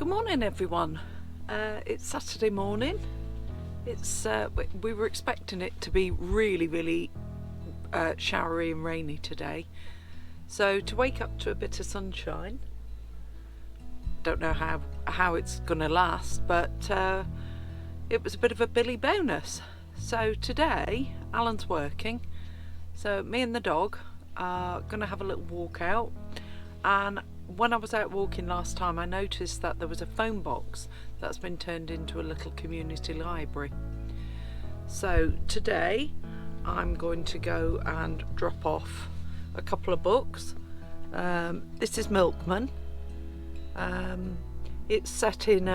Good morning everyone. It's Saturday morning. It's we were expecting it to be really showery and rainy today, so to wake up to a bit of sunshine, don't know how it's gonna last, but it was a bit of a Billy bonus. So today Alan's working, so me and the dog are gonna have a little walk out. And when I was out walking last time, I noticed that there was a phone box that's been turned into a little community library. So today I'm going to go and drop off a couple of books. This is Milkman. It's set in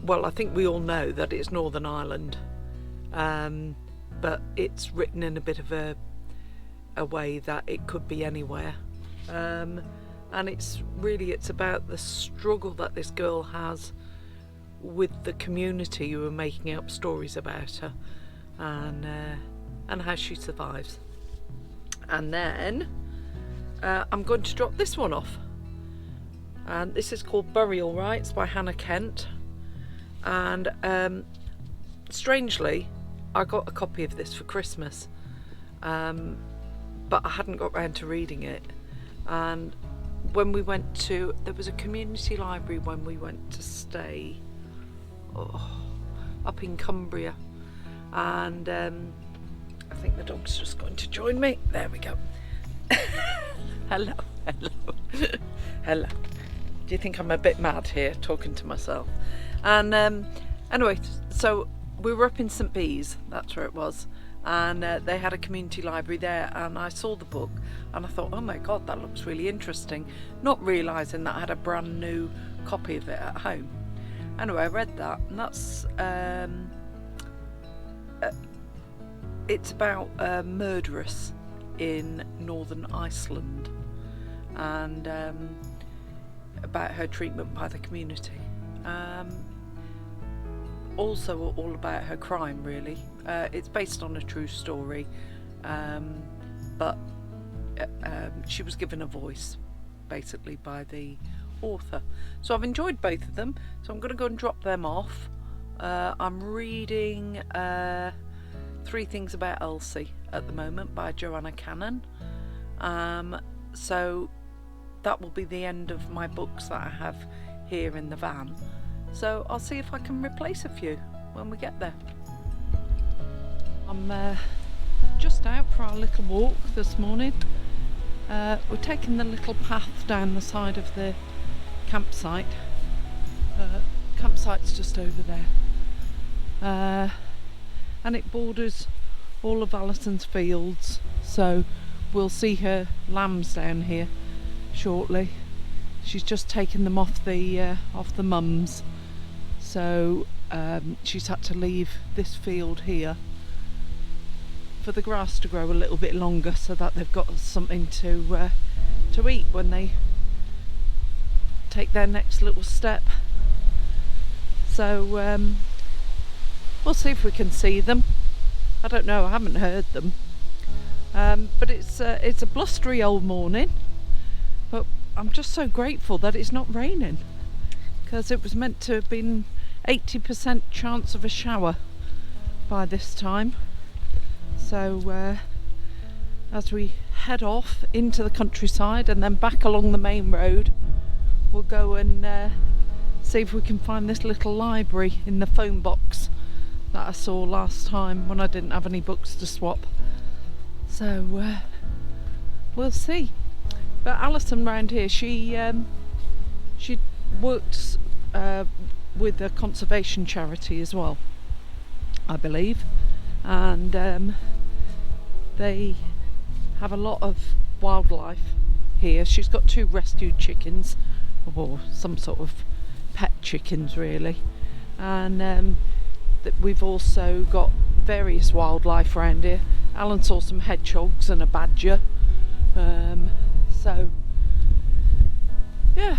well, I think we all know that it's Northern Ireland, but it's written in a bit of a way that it could be anywhere, and it's about the struggle that this girl has with the community who are making up stories about her, and how she survives. And then I'm going to drop this one off, and this is called Burial Rites by Hannah Kent. And strangely, I got a copy of this for Christmas, but I hadn't got round to reading it. And when we went to, there was a community library when we went to stay up in Cumbria, and I think the dog's just going to join me. There we go. Hello. Hello. Do you think I'm a bit mad here talking to myself? And anyway, so we were up in St Bees, that's where it was, and they had a community library there, and I saw the book and I thought, oh my god, that looks really interesting, not realising that I had a brand new copy of it at home. Anyway, I read that, and that's it's about a murderess in northern Iceland, and about her treatment by the community. Also all about her crime, really. It's based on a true story, but she was given a voice basically by the author. So I've enjoyed both of them, so I'm going to go and drop them off. I'm reading Three Things About Elsie at the moment by Joanna Cannon, so that will be the end of my books that I have here in the van. So I'll see if I can replace a few when we get there. I'm just out for our little walk this morning. We're taking the little path down the side of the campsite. Campsite's just over there, and it borders all of Alison's fields, so we'll see her lambs down here shortly. She's just taken them off the mums, so she's had to leave this field here for the grass to grow a little bit longer, so that they've got something to eat when they take their next little step. So we'll see if we can see them. I don't know, I haven't heard them, but it's a blustery old morning, but I'm just so grateful that it's not raining, because it was meant to have been 80% chance of a shower by this time. So as we head off into the countryside and then back along the main road, we'll go and see if we can find this little library in the phone box that I saw last time when I didn't have any books to swap. So we'll see. But Alison round here, she works with a conservation charity as well, I believe, and they have a lot of wildlife here. She's got 2 rescued chickens, or some sort of pet chickens really, and we've also got various wildlife around here. Alan saw some hedgehogs and a badger. So yeah,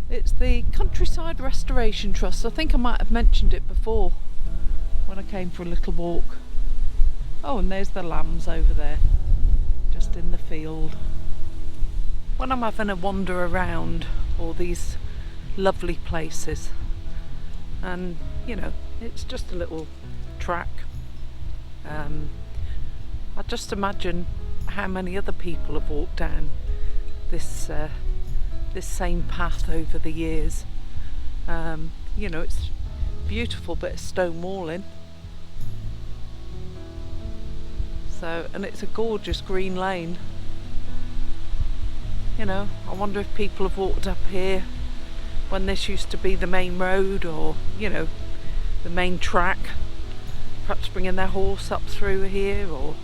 it's the Countryside Restoration Trust. I think I might have mentioned it before when I came for a little walk. Oh, and there's the lambs over there, just in the field. When I'm having a wander around all these lovely places. And you know, it's just a little track. I just imagine how many other people have walked down this same path over the years. You know, it's beautiful bit of stone walling. So, and it's a gorgeous green lane. You know, I wonder if people have walked up here when this used to be the main road, or, you know, the main track, perhaps bringing their horse up through here, or,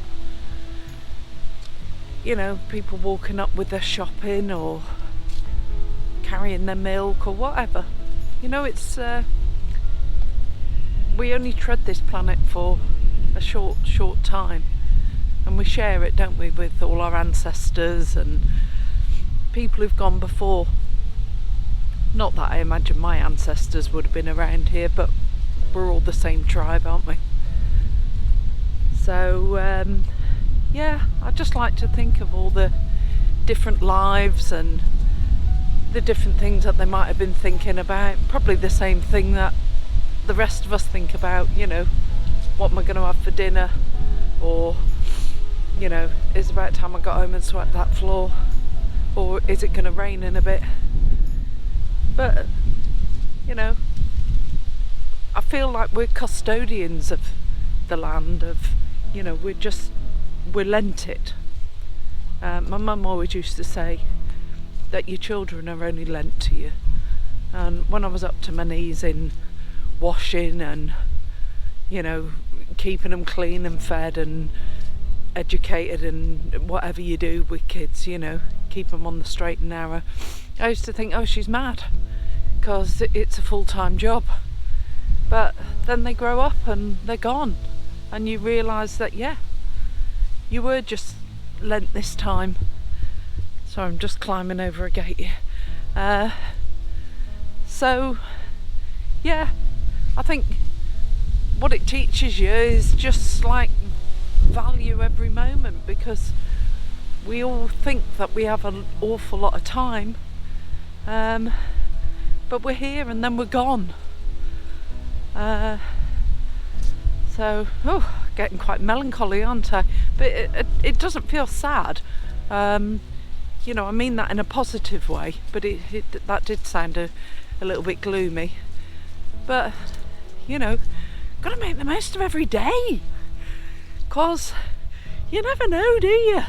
you know, people walking up with their shopping or carrying their milk or whatever. You know, it's we only tread this planet for a short time, and we share it, don't we, with all our ancestors and people who've gone before. Not that I imagine my ancestors would have been around here, but we're all the same tribe, aren't we? So yeah, I just like to think of all the different lives and the different things that they might have been thinking about. Probably the same thing that the rest of us think about, you know, what am I going to have for dinner, or, you know, is it about time I got home and swept that floor, or is it going to rain in a bit? But, you know, I feel like we're custodians of the land, of, you know, we're lent it. My mum always used to say that your children are only lent to you. And when I was up to my knees in washing and, you know, keeping them clean and fed and educated and whatever you do with kids, you know, keep them on the straight and narrow, I used to think, oh, she's mad, because it's a full-time job. But then they grow up and they're gone, and you realise that, yeah, you were just lent this time. So I'm just climbing over a gate here. So yeah, I think what it teaches you is just like value every moment, because we all think that we have an awful lot of time, but we're here and then we're gone. So, getting quite melancholy, aren't I? But it doesn't feel sad. You know, I mean that in a positive way, but that did sound a little bit gloomy. But, you know, gotta make the most of every day, 'cause you never know, do you?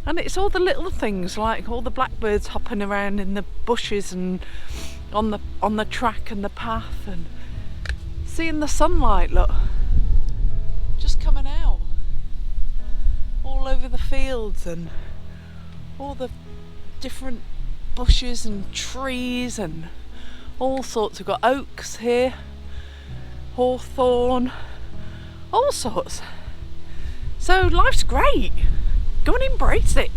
And it's all the little things, like all the blackbirds hopping around in the bushes and on the track and the path, and seeing the sunlight, look, just coming out all over the fields, and all the different bushes and trees and all sorts. We've got oaks here, hawthorn, all sorts. So life's great. Go and embrace it.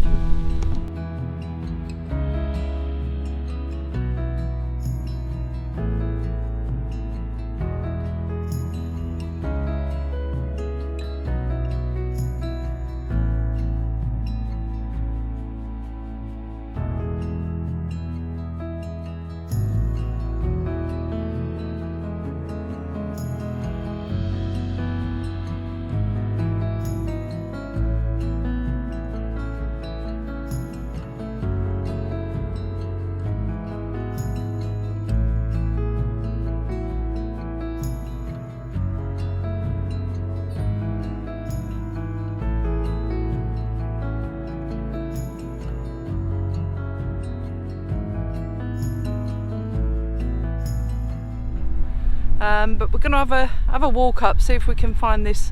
But we're going to have a walk up, see if we can find this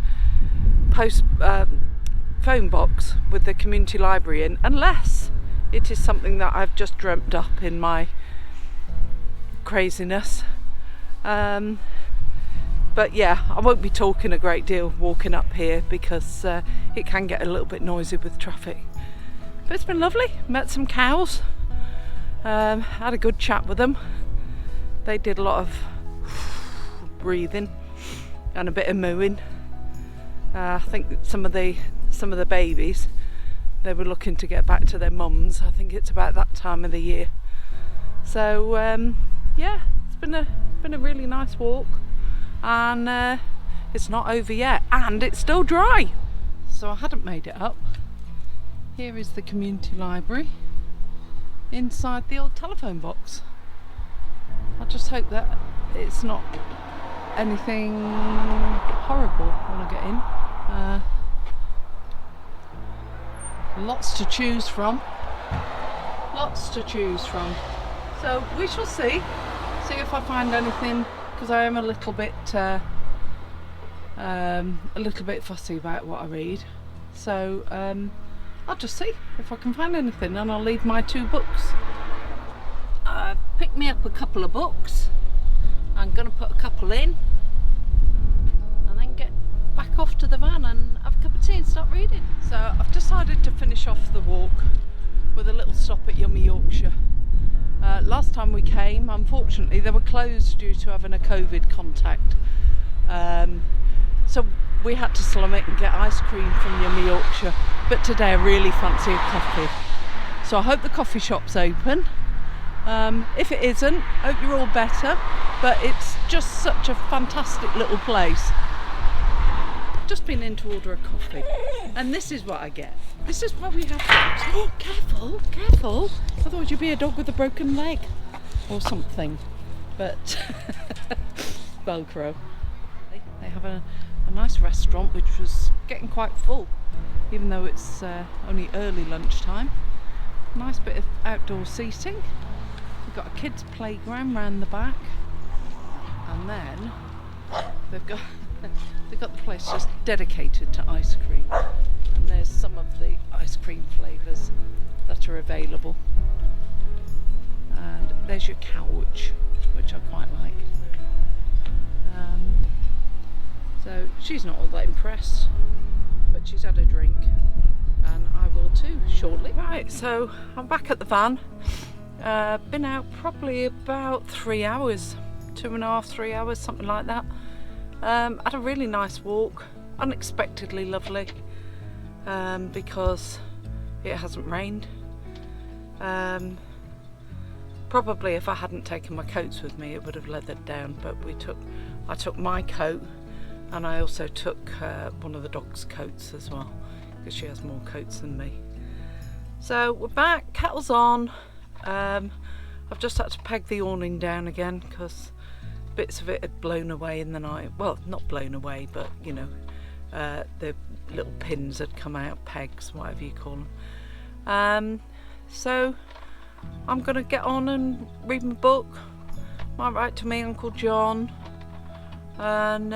phone box with the community library in, unless it is something that I've just dreamt up in my craziness. But yeah, I won't be talking a great deal walking up here, because it can get a little bit noisy with traffic. But it's been lovely. Met some cows, had a good chat with them. They did a lot of breathing and a bit of mooing. I think some of the babies, they were looking to get back to their mums. I think it's about that time of the year. So yeah, it's been a really nice walk, and it's not over yet, and it's still dry. So I hadn't made it up. Here is the community library inside the old telephone box. I just hope that it's not anything horrible when I get in. Lots to choose from. So we shall see if I find anything, because I am a little bit fussy about what I read. So I'll just see if I can find anything, and I'll leave my 2 books. I've picked me up a couple of books. I'm going to put a couple in and then get back off to the van and have a cup of tea and start reading. So I've decided to finish off the walk with a little stop at Yummy Yorkshire. Last time we came, unfortunately, they were closed due to having a COVID contact. So we had to slum it and get ice cream from Yummy Yorkshire. But today I really fancy a coffee. So I hope the coffee shop's open. If it isn't, I hope you're all better. But it's just such a fantastic little place. Just been in to order a coffee, and this is what I get. This is what we have. Oh, careful! Otherwise you'd be a dog with a broken leg or something. But Velcro. They have a nice restaurant which was getting quite full, even though it's only early lunchtime. Nice bit of outdoor seating. We've got a kids' playground round the back, and then they've got the place just dedicated to ice cream, and there's some of the ice cream flavours that are available, and there's your couch, which I quite like. So she's not all that impressed, but she's had a drink, and I will too shortly. Right, so I'm back at the van. Been out probably about 3 hours, 2.5, 3 hours, something like that. Had a really nice walk, unexpectedly lovely, because it hasn't rained. Probably if I hadn't taken my coats with me it would have leathered down, but I took my coat, and I also took one of the dog's coats as well, because she has more coats than me. So we're back, kettle's on. I've just had to peg the awning down again because bits of it had blown away in the night. Well, not blown away, but you know, the little pins had come out, pegs, whatever you call them. So I'm gonna get on and read my book, might write to me Uncle John, and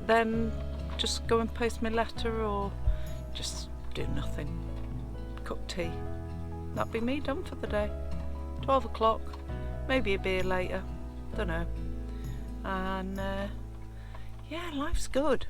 then just go and post my letter, or just do nothing, cook tea. That'd be me done for the day. 12 o'clock, maybe a beer later, don't know. And yeah, life's good.